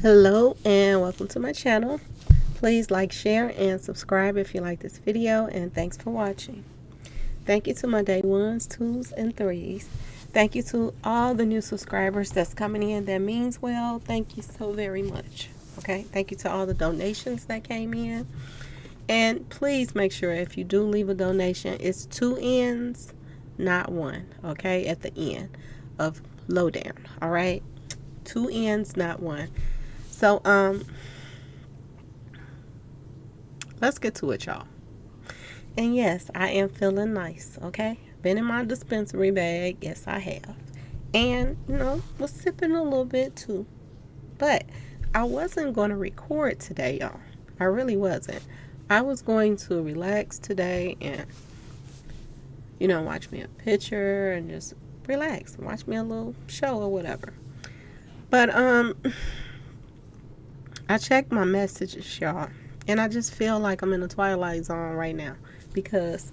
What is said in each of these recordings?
Hello and welcome to my channel. Please like, share, and subscribe if you like this video, and thanks for watching. Thank you to my day ones, twos, and threes. Thank you to all the new subscribers that's coming in. That means well. Thank you so very much. Okay, thank you to all the donations that came in. And please make sure if you do leave a donation, it's 2 ends, not one, okay, at the end of LowDownn. All right, 2 ends, not one. So let's get to it, y'all. And yes, I am feeling nice, okay? Been in my dispensary bag, yes I have. And, was sipping a little bit too. But I wasn't going to record today, y'all. I really wasn't. I was going to relax today and, watch me a picture and just relax. Watch me a little show or whatever. But, I checked my messages, y'all, and I just feel like I'm in the twilight zone right now because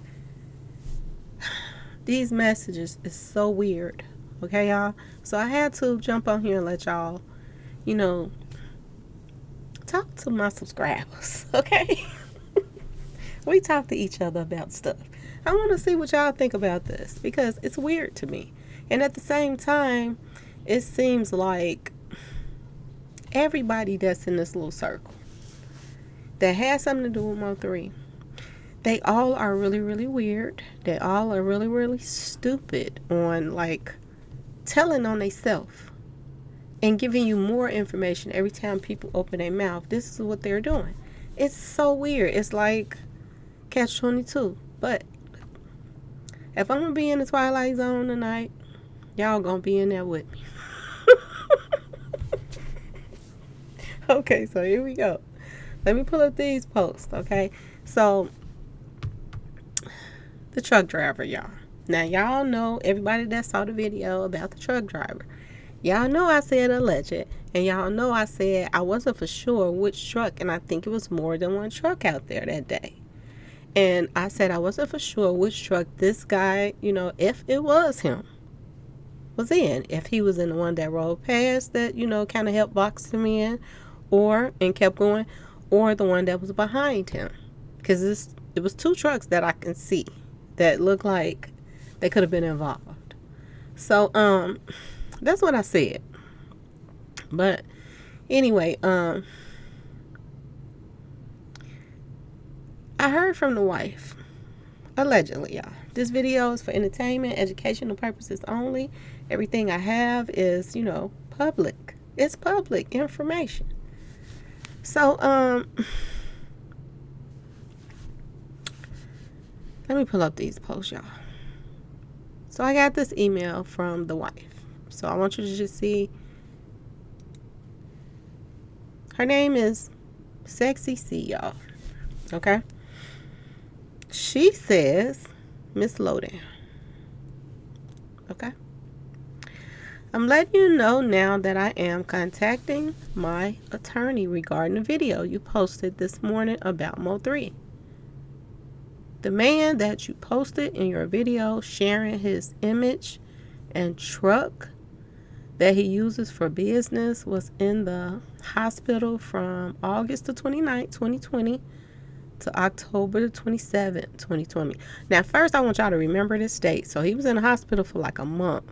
these messages is so weird, okay, y'all? So I had to jump on here and let y'all, talk to my subscribers, okay? We talk to each other about stuff. I want to see what y'all think about this because it's weird to me. And at the same time, it seems like everybody that's in this little circle that has something to do with Mo3, they all are really, really weird. They all are really, really stupid on telling on themselves and giving you more information every time people open their mouth. This is what they're doing. It's so weird. It's like catch-22. But if I'm gonna be in the twilight zone tonight, y'all gonna be in there with me. Okay, so here we go. Let me pull up these posts, okay? So, the truck driver, y'all. Now, y'all know, everybody that saw the video about the truck driver, y'all know I said alleged, and y'all know I said I wasn't for sure which truck, and I think it was more than one truck out there that day. And I said I wasn't for sure which truck this guy, if it was him, was in. If he was in the one that rolled past that, kind of helped box him in, and kept going, or the one that was behind him. Because it was 2 trucks that I can see that look like they could have been involved. So, that's what I said. But anyway, I heard from the wife, allegedly, y'all. This video is for entertainment, educational purposes only. Everything I have is, public. It's public information. So, let me pull up these posts, y'all. So I got this email from the wife. So I want you to just see. Her name is Sexy C, y'all. Okay? She says, Miss LowDownn. Okay? I'm letting you know now that I am contacting my attorney regarding the video you posted this morning about Mo3. The man that you posted in your video sharing his image and truck that he uses for business was in the hospital from August the 29th, 2020 to October the 27th, 2020. Now, first, I want y'all to remember this date. So he was in the hospital for like a month.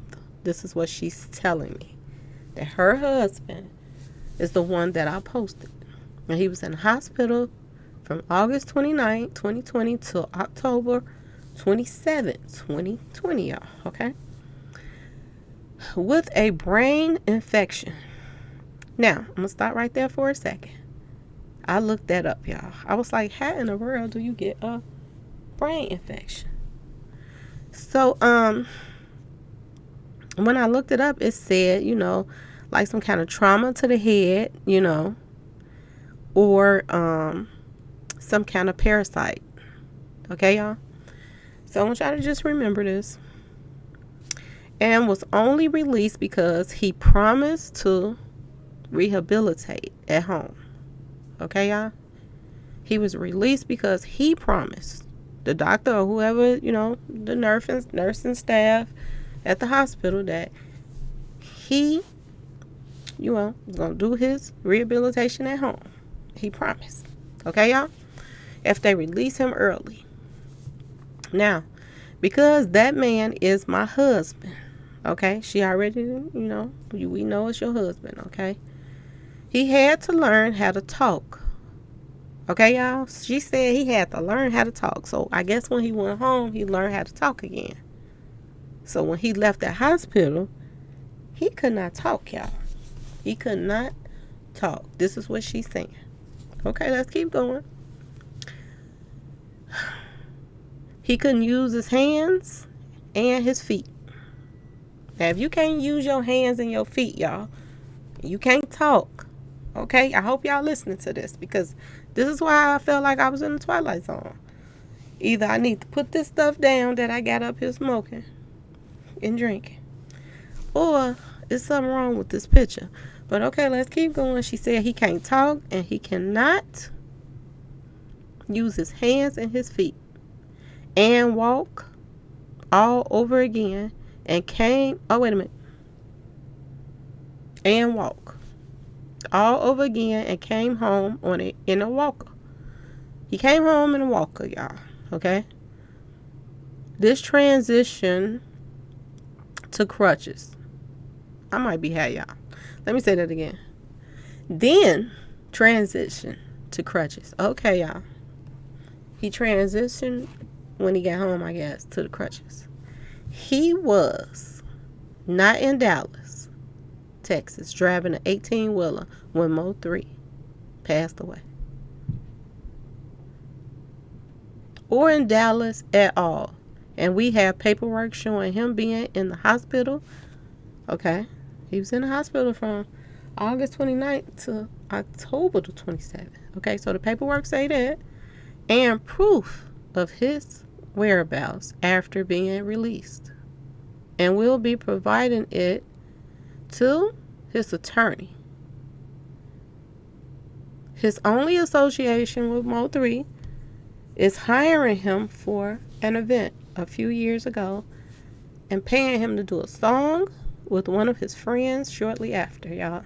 This is what she's telling me. That her husband is the one that I posted. And he was in the hospital from August 29th, 2020 to October 27th, 2020, y'all. Okay? With a brain infection. Now, I'm going to stop right there for a second. I looked that up, y'all. I was like, how in the world do you get a brain infection? So, when I looked it up, it said, like some kind of trauma to the head, or some kind of parasite. Okay, y'all? So I want y'all to just remember this. And was only released because he promised to rehabilitate at home. Okay, y'all? He was released because he promised the doctor or whoever, the nursing staff at the hospital that he gonna do his rehabilitation at home. He promised. Okay, y'all? If they release him early. Now, because that man is my husband, okay? She already, we know it's your husband, okay? He had to learn how to talk. Okay, y'all? She said he had to learn how to talk. So I guess when he went home, he learned how to talk again. So when he left the hospital, he could not talk, y'all. He could not talk. This is what she's saying. Okay, let's keep going. He couldn't use his hands and his feet. Now, if you can't use your hands and your feet, y'all, you can't talk. Okay? I hope y'all listening to this, because this is why I felt like I was in the Twilight Zone. Either I need to put this stuff down that I got up here smoking and drinking, or there's something wrong with this picture. But okay, let's keep going. She said he can't talk and he cannot use his hands and his feet and walk all over again, and and walk all over again, and came home in a walker. He came home in a walker, y'all. Okay? This transition to crutches. I might be high, y'all. Let me say that again. Then transition to crutches. Okay, y'all. He transitioned when he got home, I guess, to the crutches. He was not in Dallas, Texas, driving an 18-wheeler when Mo3 passed away. Or in Dallas at all. And we have paperwork showing him being in the hospital. Okay. He was in the hospital from August 29th to October the 27th. Okay, so the paperwork say that. And proof of his whereabouts after being released. And we'll be providing it to his attorney. His only association with Mo3 is hiring him for an event a few years ago and paying him to do a song with one of his friends shortly after, y'all.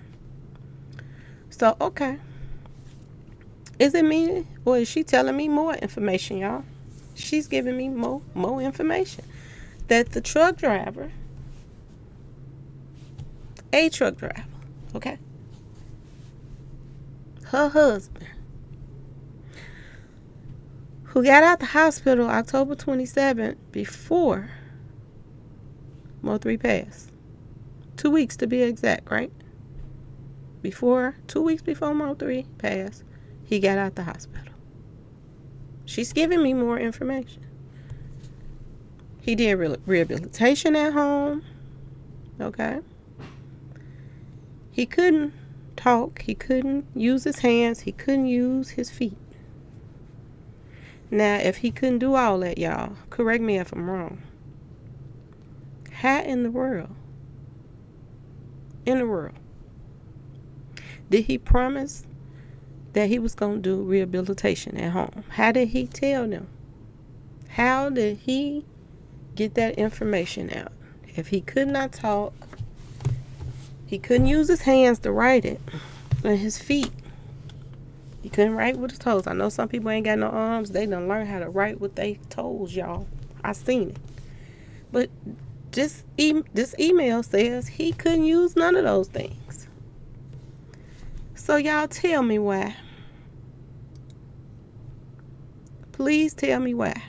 So, okay. Is it me, or is she telling me more information, y'all? She's giving me more information. That the truck driver, okay, her husband, who got out the hospital October 27th before Mo3 passed. 2 weeks to be exact, right? 2 weeks before Mo3 passed, he got out the hospital. She's giving me more information. He did rehabilitation at home. Okay. He couldn't talk. He couldn't use his hands. He couldn't use his feet. Now, if he couldn't do all that, y'all, correct me if I'm wrong. How in the world did he promise that he was going to do rehabilitation at home? How did he tell them? How did he get that information out? If he could not talk, he couldn't use his hands to write it, and his feet, he couldn't write with his toes. I know some people ain't got no arms. They done learn how to write with their toes, y'all. I seen it. But this email says he couldn't use none of those things. So y'all tell me why. Please tell me why.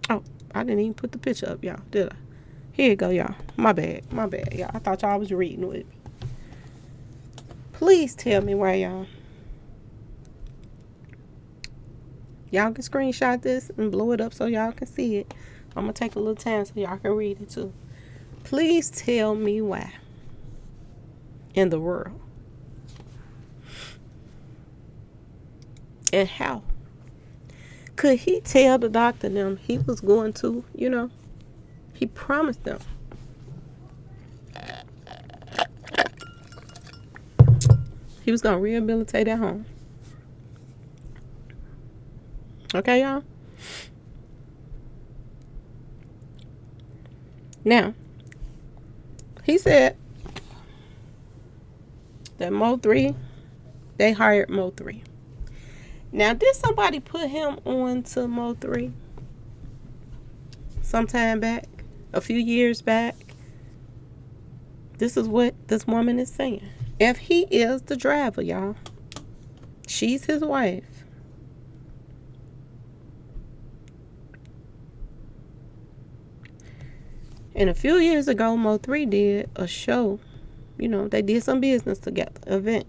Oh, I didn't even put the picture up, y'all, did I? Here you go, y'all. My bad, y'all. I thought y'all was reading with me. Please tell me why, y'all. Y'all can screenshot this and blow it up so y'all can see it. I'm going to take a little time so y'all can read it too. Please tell me why in the world. And how could he tell the doctor them he was going to, he promised them. He was going to rehabilitate at home. Okay, y'all? Now, he said that Mo3, they hired Mo3. Now, did somebody put him on to Mo3 sometime back, a few years back? This is what this woman is saying. If he is the driver, y'all, she's his wife. And a few years ago, Mo3 did a show. You know, they did some business together, event.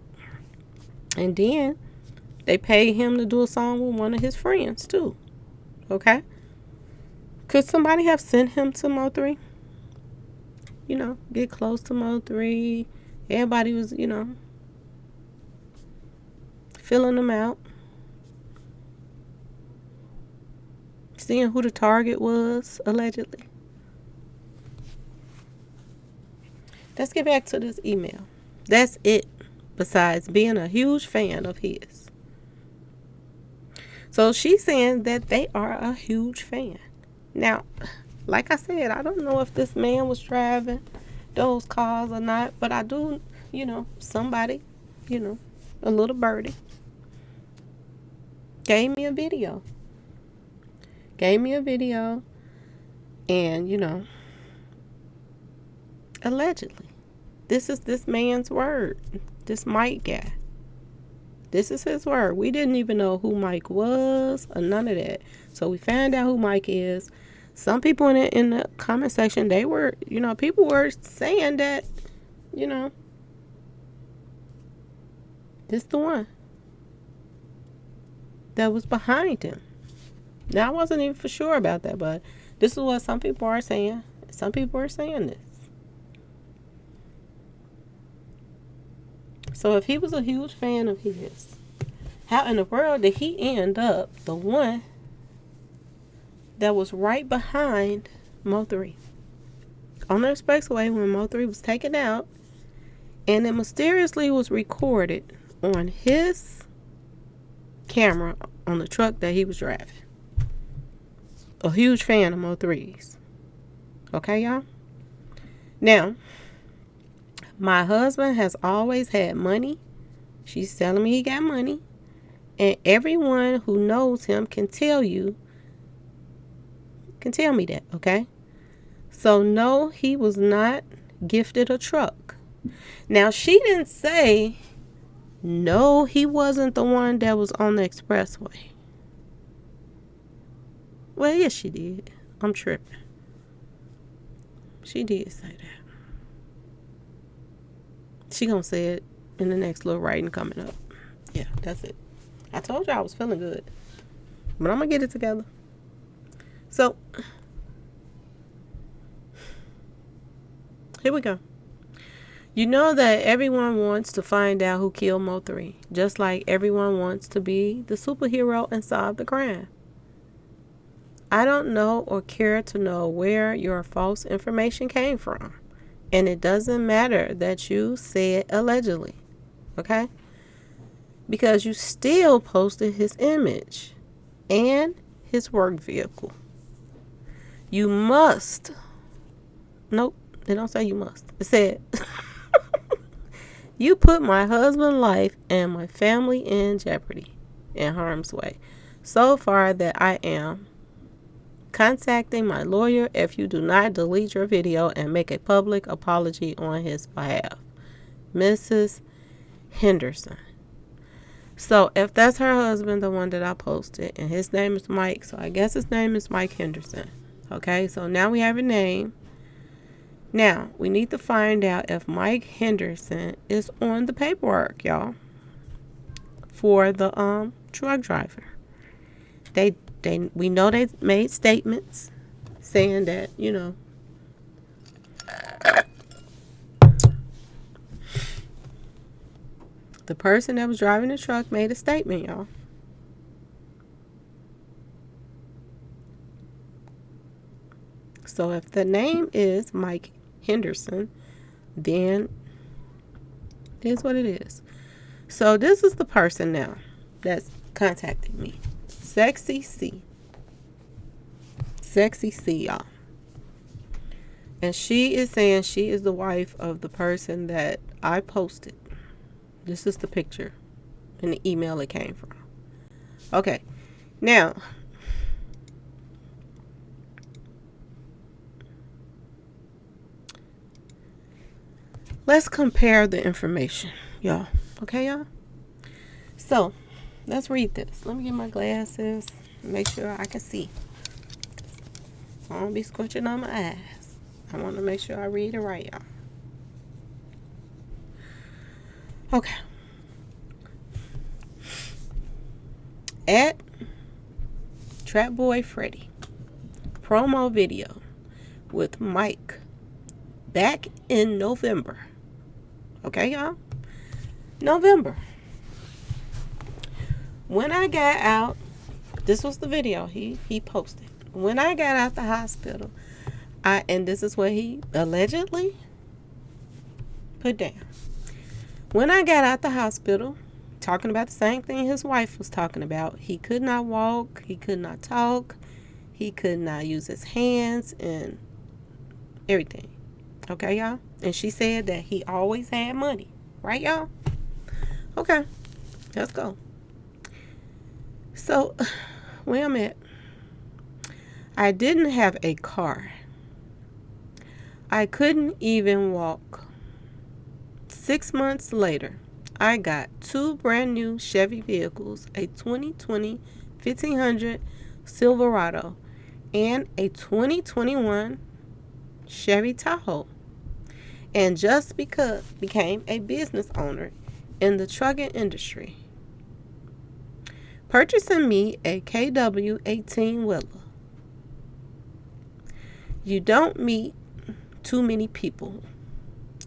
And then they paid him to do a song with one of his friends, too. Okay? Could somebody have sent him to Mo3? You know, get close to Mo3. Everybody was, you know, filling them out. Seeing who the target was, allegedly. Let's get back to this email. That's it, besides being a huge fan of his. So she's saying that they are a huge fan. Now, like I said, I don't know if this man was driving those cars or not, but I do, you know, somebody, you know, a little birdie gave me a video. And, you know, allegedly, this is this man's word. This Mike guy. This is his word. We didn't even know who Mike was or none of that. So we found out who Mike is. Some people in the comment section, they were, you know, people were saying that, you know, this the one that was behind him. Now, I wasn't even for sure about that, but this is what some people are saying. Some people are saying this. So if he was a huge fan of his, how in the world did he end up the one that was right behind Mo3 on the expressway when Mo3 was taken out, and it mysteriously was recorded on his camera on the truck that he was driving? A huge fan of Mo3's. Okay, y'all? Now, my husband has always had money. She's telling me he got money. And everyone who knows him can tell me that, okay? So, no, he was not gifted a truck. Now, she didn't say, no, he wasn't the one that was on the expressway. Well, yes, she did. I'm tripping. She did say that. She gonna say it in the next little writing coming up. Yeah, that's it. I told you I was feeling good. But I'm gonna get it together. So, here we go. You know that everyone wants to find out who killed Mo3, just like everyone wants to be the superhero and solve the crime. I don't know or care to know where your false information came from. And it doesn't matter that you said allegedly. Okay? Because you still posted his image and his work vehicle. You must. Nope, they don't say you must. It said, you put my husband's life and my family in jeopardy, in harm's way, so far that I am contacting my lawyer if you do not delete your video and make a public apology on his behalf. Mrs. Henderson. So if that's her husband, the one that I posted, and his name is Mike, so I guess his name is Mike Henderson. Okay, so now we have a name. Now, we need to find out if Mike Henderson is on the paperwork, y'all, for the truck driver. We know they made statements saying that, you know, the person that was driving the truck made a statement, y'all. So if the name is Mike Henderson, then it is what it is. So this is the person now that's contacting me. Sexy C, y'all. And she is saying she is the wife of the person that I posted. This is the picture and the email it came from. Okay. Now, let's compare the information, y'all. Okay, y'all? So, let's read this. Let me get my glasses. Make sure I can see. So I don't be squinching on my eyes. I want to make sure I read it right, y'all. Okay. At Trap Boy Freddy promo video with Mike back in November. Okay, y'all? November. When I got out, this was the video he posted. When I got out the hospital, and this is what he allegedly put down. When I got out the hospital, talking about the same thing his wife was talking about, he could not walk, he could not talk, he could not use his hands and everything. Okay, y'all? And she said that he always had money. Right, y'all? Okay, let's go. So, where I'm at, I didn't have a car. I couldn't even walk. 6 months later, I got 2 brand new Chevy vehicles, a 2020 1500 Silverado and a 2021 Chevy Tahoe. And just because became a business owner in the trucking industry. Purchasing me a KW 18-wheeler. You don't meet too many people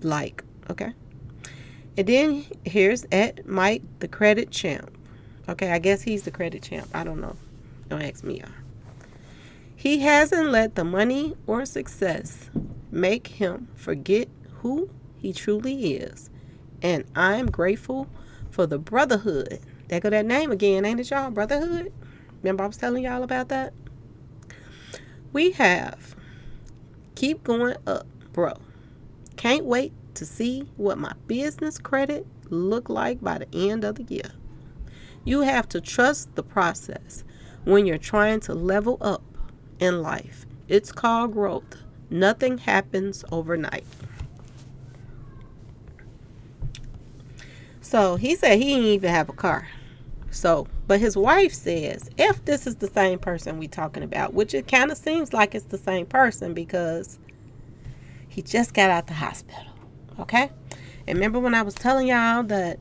like, okay? And then here's at Mike, the credit champ. Okay, I guess he's the credit champ. I don't know. Don't ask me, y'all. He hasn't let the money or success make him forget who he truly is. And I'm grateful for the brotherhood. There go that name again, ain't it, y'all? Brotherhood? Remember I was telling y'all about that? We have. Keep going up, bro. Can't wait to see what my business credit look like by the end of the year. You have to trust the process when you're trying to level up in life. It's called growth. Nothing happens overnight. So he said he didn't even have a car. So, but his wife says, if this is the same person we talking about, which it kind of seems like it's the same person because he just got out the hospital. Okay? And remember when I was telling y'all that,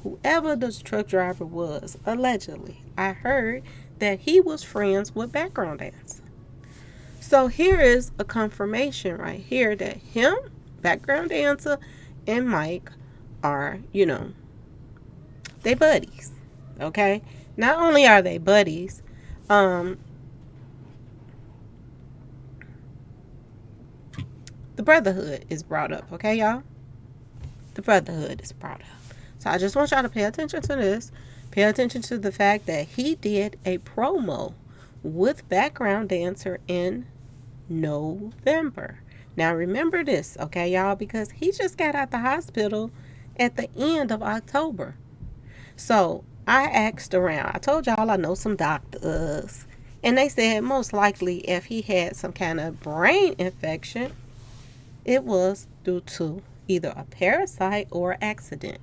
whoever this truck driver was, allegedly, I heard that he was friends with background dancers. So here is a confirmation right here that him, background dancer, and Mike are, they buddies. Okay? Not only are they buddies, the brotherhood is brought up. Okay, y'all? The brotherhood is brought up. So I just want y'all to pay attention to this. Pay attention to the fact that he did a promo with background dancer in November. Now remember this, okay, y'all, because he just got out the hospital at the end of October. So I asked around. I told y'all I know some doctors, and they said most likely if he had some kind of brain infection, it was due to either a parasite or accident.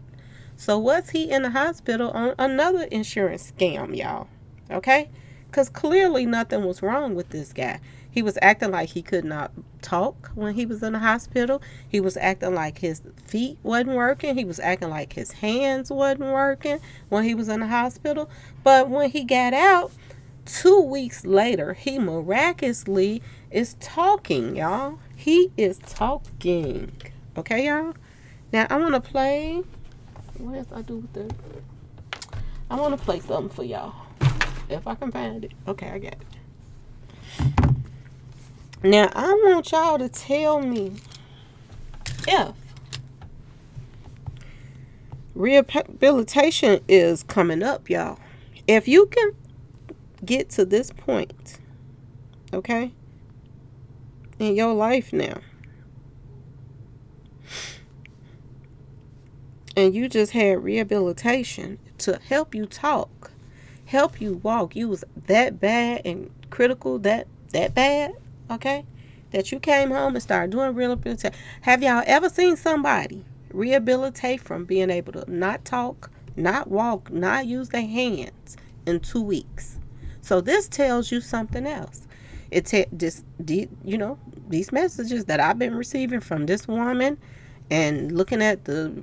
So was he in the hospital on another insurance scam, y'all? Okay? Because clearly nothing was wrong with this guy. He was acting like he could not talk when he was in the hospital. He was acting like his feet wasn't working. He was acting like his hands wasn't working when he was in the hospital. But when he got out, 2 weeks later, he miraculously is talking, y'all. He is talking. Okay, y'all? Now, I want to play. What else I do with this? I want to play something for y'all. If I can find it. Okay, I got it. Now, I want y'all to tell me if rehabilitation is coming up, y'all. If you can get to this point, okay, in your life now, and you just had rehabilitation to help you talk, help you walk. You was that bad and critical, that bad, okay? That you came home and started doing rehabilitation. Have y'all ever seen somebody rehabilitate from being able to not talk, not walk, not use their hands in 2 weeks? So this tells you something else. These messages that I've been receiving from this woman, and looking at the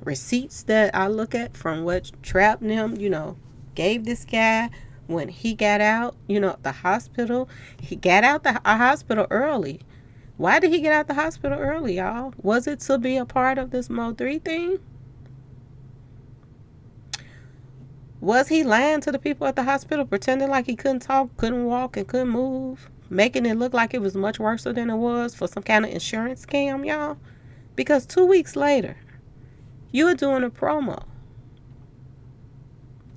receipts that I look at from what Trap and them gave this guy when he got out the hospital. He got out the hospital early. Why did he get out the hospital early, y'all? Was it to be a part of this Mo3 thing? Was he lying to the people at the hospital, pretending like he couldn't talk, couldn't walk, and couldn't move, making it look like it was much worse than it was for some kind of insurance scam, y'all? Because 2 weeks later, you are doing a promo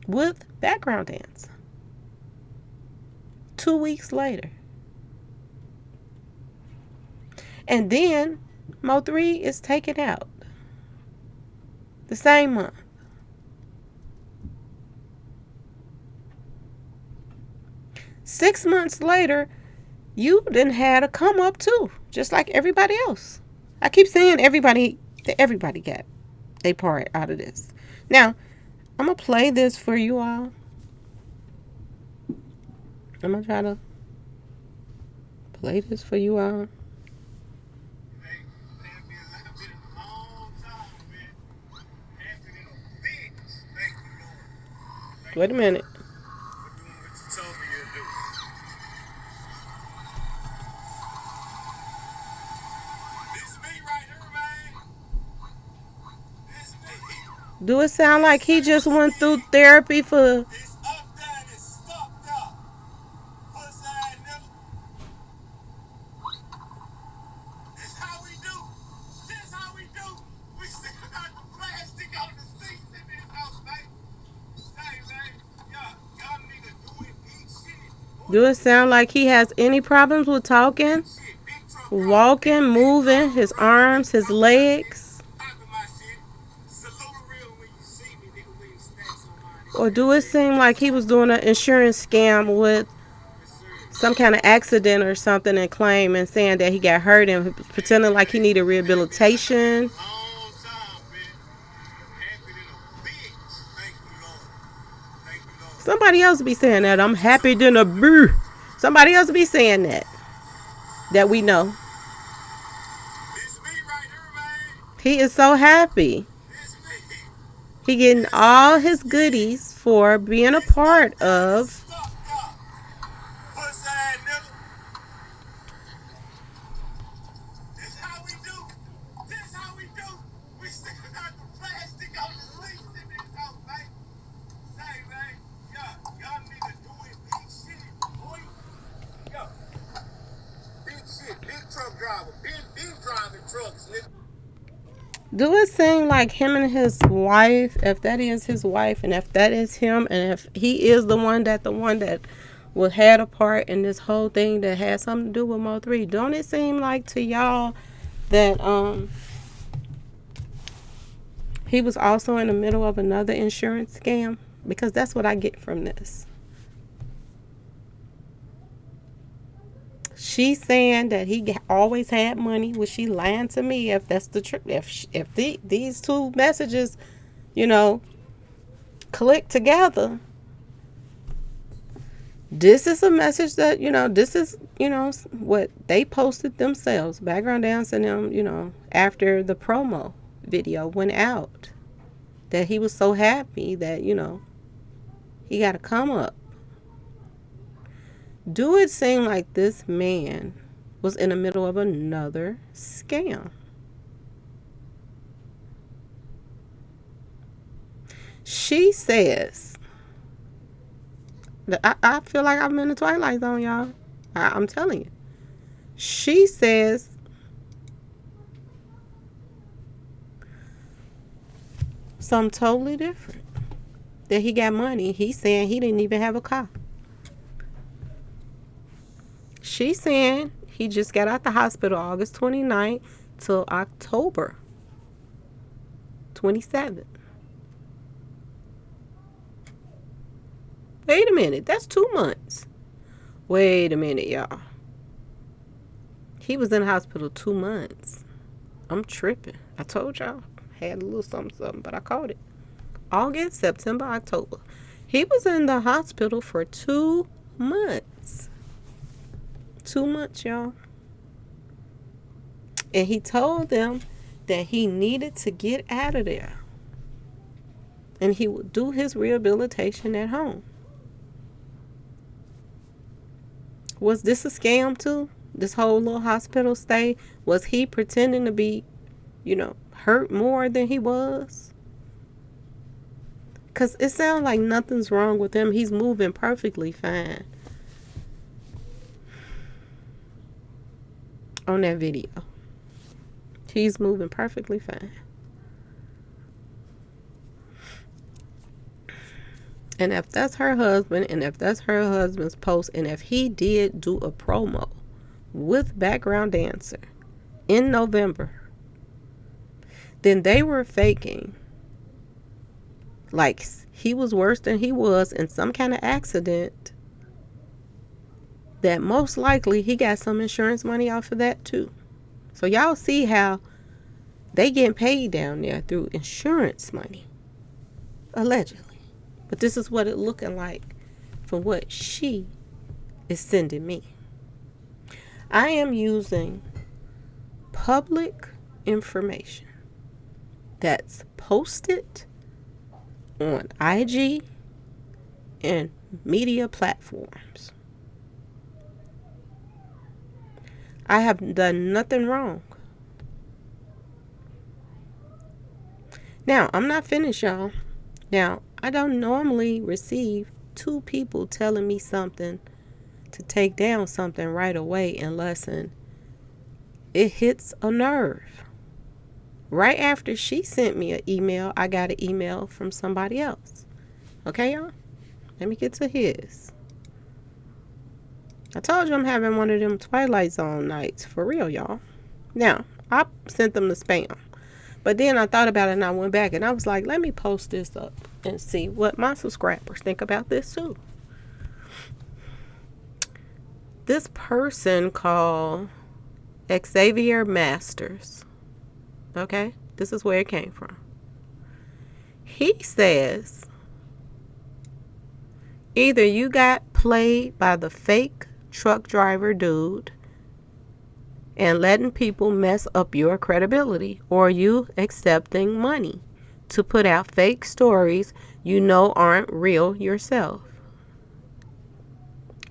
with background dance. 2 weeks later. And then Mo3 is taken out the same month. Six months later, you done had a come up too, just like everybody else. I keep saying everybody got a part out of this. Now, I'm going to play this for you all. I'm going to try to play this for you all. Wait a minute. Do it sound like he just went through therapy for... Do it sound like he has any problems with talking, walking, moving, his arms, his legs? Or do it seem like he was doing an insurance scam with some kind of accident or something and claim and saying that he got hurt and pretending like he needed rehabilitation? Somebody else be saying that. I'm happy than a boo. Somebody else be saying that. That we know. He is so happy. He getting all his goodies for being a part of Do it seem like him and his wife, if that is his wife, and if that is him, and if he is the one that was had a part in this whole thing that had something to do with Mo3, don't it seem like to y'all that he was also in the middle of another insurance scam? Because that's what I get from this. She's saying that he always had money. Was she lying to me? If that's the truth, if these two messages, click together, this is a message that this is what they posted themselves. Background Dance and them, after the promo video went out, that he was so happy that he got to come up. Do it seem like this man was in the middle of another scam? She says, I feel like I'm in the Twilight Zone, y'all. I'm telling you. She says something totally different. That he got money. He's saying he didn't even have a car. She's saying he just got out the hospital August 29th till October 27th. Wait a minute, that's 2 months. Wait a minute, y'all. He was in the hospital 2 months. I'm tripping. I told y'all. Had a little something, but I caught it. August, September, October. He was in the hospital for 2 months. 2 months, y'all. And he told them that he needed to get out of there. And he would do his rehabilitation at home. Was this a scam too? This whole little hospital stay? Was he pretending to be, hurt more than he was? Because it sounds like nothing's wrong with him. He's moving perfectly fine on that video. He's moving perfectly fine. And if that's her husband, and if that's her husband's post, and if he did do a promo with background dancer in November, then they were faking like he was worse than he was in some kind of accident, that most likely he got some insurance money off of that too. So y'all see how they getting paid down there through insurance money, allegedly. But this is what it looking like for what she is sending me. I am using public information that's posted on IG and media platforms. I have done nothing wrong. Now, I'm not finished, y'all. Now, I don't normally receive 2 people telling me something to take down something right away unless it hits a nerve. Right after she sent me an email, I got an email from somebody else. Okay, y'all? Let me get to his. I told you I'm having one of them Twilight Zone nights. For real, y'all. Now, I sent them the spam. But then I thought about it and I went back and I was like, let me post this up and see what my subscribers think about this too. This person called Xavier Masters. Okay? This is where it came from. He says, either you got played by the fake truck driver dude and letting people mess up your credibility, or you accepting money to put out fake stories you know aren't real yourself.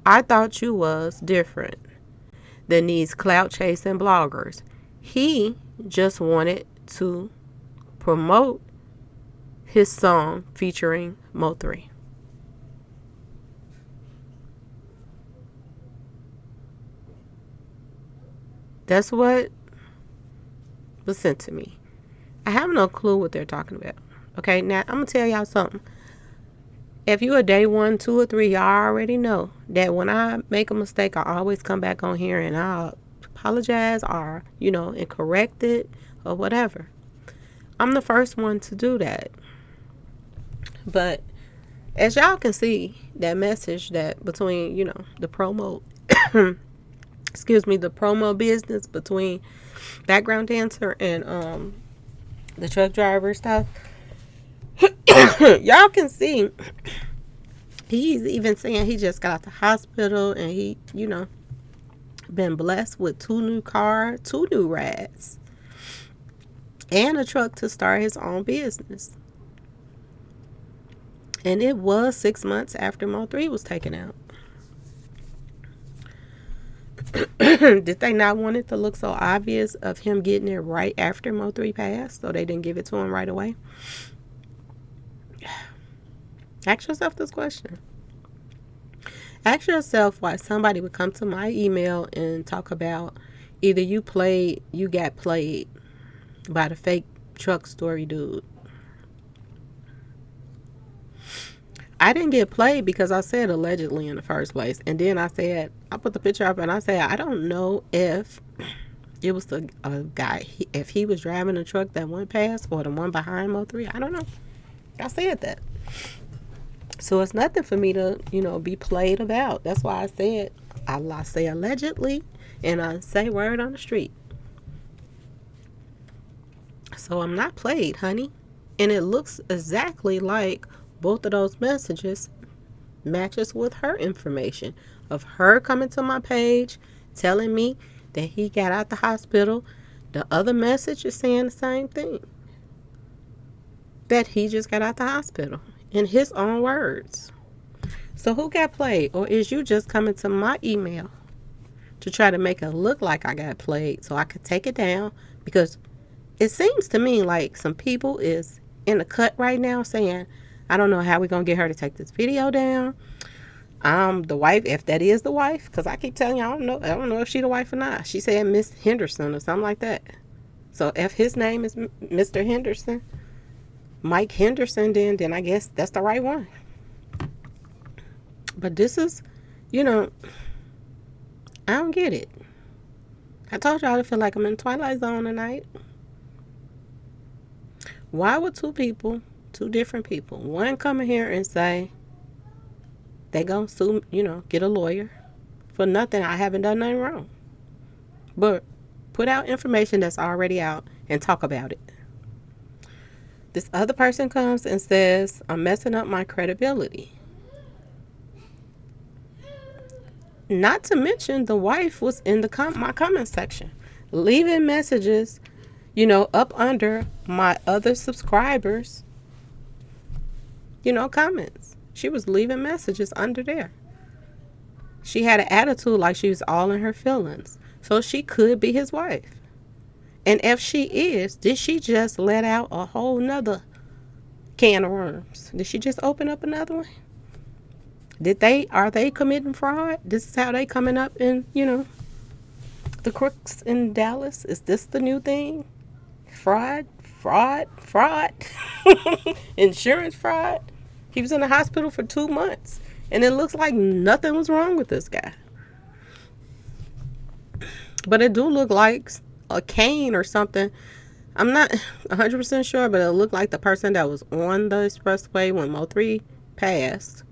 I thought you was different than these clout chasing bloggers. He just wanted to promote his song featuring Mo3. That's what was sent to me. I have no clue what they're talking about. Okay, now I'm going to tell y'all something. If you a day 1, 2, or 3, y'all already know that when I make a mistake, I always come back on here and I'll apologize or, and correct it or whatever. I'm the first one to do that. But as y'all can see, that message that between, the promo... the promo business between background dancer and the truck driver stuff. Y'all can see he's even saying he just got out the hospital and he, been blessed with 2 new cars, 2 new rides, and a truck to start his own business. And it was 6 months after Mo3 was taken out. Did they not want it to look so obvious of him getting it right after Mo3 passed, so they didn't give it to him right away? Ask yourself this question. Ask yourself why somebody would come to my email and talk about either you got played by the fake truck story dude. I didn't get played because I said allegedly in the first place. And then I put the picture up and I said, I don't know if It was the guy. If he was driving the truck that went past or the one behind Mo3, I don't know. I said that. So it's nothing for me to, be played about. That's why I said, I say allegedly, and I say word on the street. So I'm not played, honey. And it looks exactly like both of those messages matches with her information of her coming to my page telling me that he got out the hospital. The other message is saying the same thing, that he just got out the hospital in his own words. So who got played? Or is you just coming to my email to try to make it look like I got played so I could take it down? Because it seems to me like some people is in the cut right now saying, I don't know how we're going to get her to take this video down. The wife, if that is the wife, because I keep telling you, I don't know if she the wife or not. She said Miss Henderson or something like that. So if his name is Mr. Henderson, Mike Henderson, then I guess that's the right one. But this is, I don't get it. I told y'all I feel like I'm in Twilight Zone tonight. Why would two different people, one come in here and say they gonna sue, get a lawyer for nothing? I haven't done nothing wrong. But put out information that's already out and talk about it. This other person comes and says, I'm messing up my credibility. Not to mention the wife was in my comment section, leaving messages, up under my other subscribers, comments. She was leaving messages under there. She had an attitude like she was all in her feelings. So she could be his wife. And if she is, did she just let out a whole nother can of worms? Did she just open up another one? Are they committing fraud? This is how they coming up in, the crooks in Dallas? Is this the new thing? Fraud. Insurance fraud. He was in the hospital for 2 months, and it looks like nothing was wrong with this guy. But it do look like a cane or something. I'm not 100% sure, but it looked like the person that was on the expressway when Mo3 passed.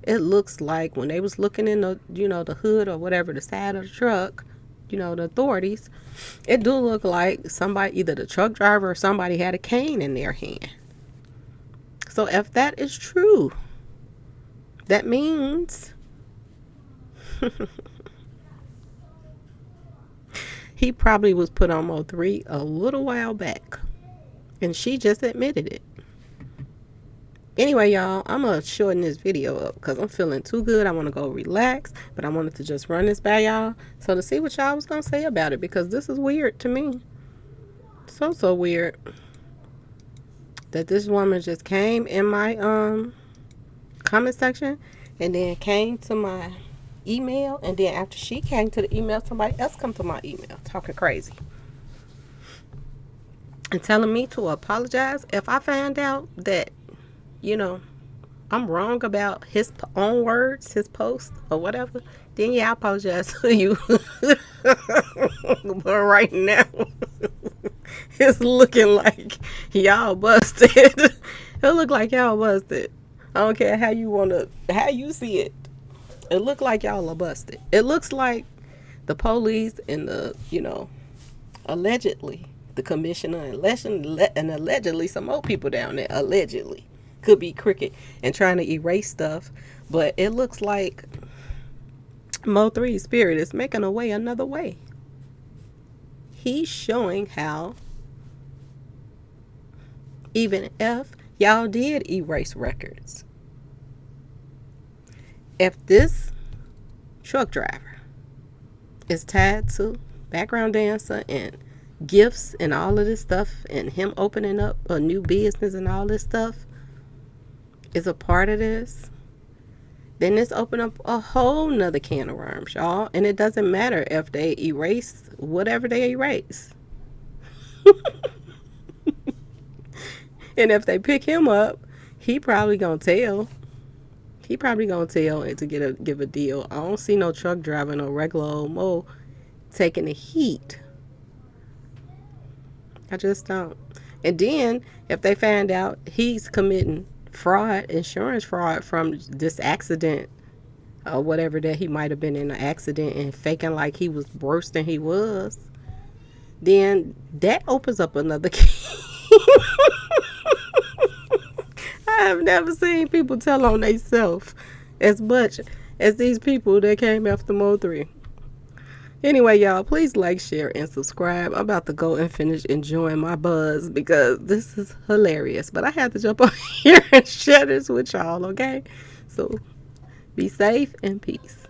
It looks like when they was looking in the, the hood or whatever, the side of the truck, the authorities, it do look like somebody, either the truck driver or somebody, had a cane in their hand. So if that is true, that means he probably was put on Mo3 a little while back, and she just admitted it. Anyway, y'all, I'm going to shorten this video up because I'm feeling too good. I want to go relax, but I wanted to just run this by y'all so to see what y'all was going to say about it, because this is weird to me. So weird that this woman just came in my comment section and then came to my email, and then after she came to the email, somebody else come to my email talking crazy and telling me to apologize if I find out that I'm wrong about his own words, his post or whatever, then I apologize to you. But right now, it's looking like y'all busted. It look like y'all busted. I don't care how you see it. It look like y'all are busted. It looks like the police and allegedly the commissioner and allegedly some more people down there allegedly could be crooked and trying to erase stuff, but it looks like Mo3's spirit is making a way another way. He's showing how even if y'all did erase records, if this truck driver is tied to background dancer and gifts and all of this stuff, and him opening up a new business and all this stuff is a part of this, then this open up a whole nother can of worms, y'all. And it doesn't matter if they erase whatever they erase. And if they pick him up, he probably gonna tell. He probably gonna tell and to give a deal. I don't see no truck driver, no regular old Mo taking the heat I just don't. And then if they find out he's committing fraud, insurance fraud from this accident or whatever, that he might have been in an accident and faking like he was worse than he was, then that opens up another case. I have never seen people tell on themselves as much as these people that came after Mo3. Anyway, y'all, please like, share, and subscribe. I'm about to go and finish enjoying my buzz because this is hilarious. But I had to jump on here and share this with y'all, okay? So be safe and peace.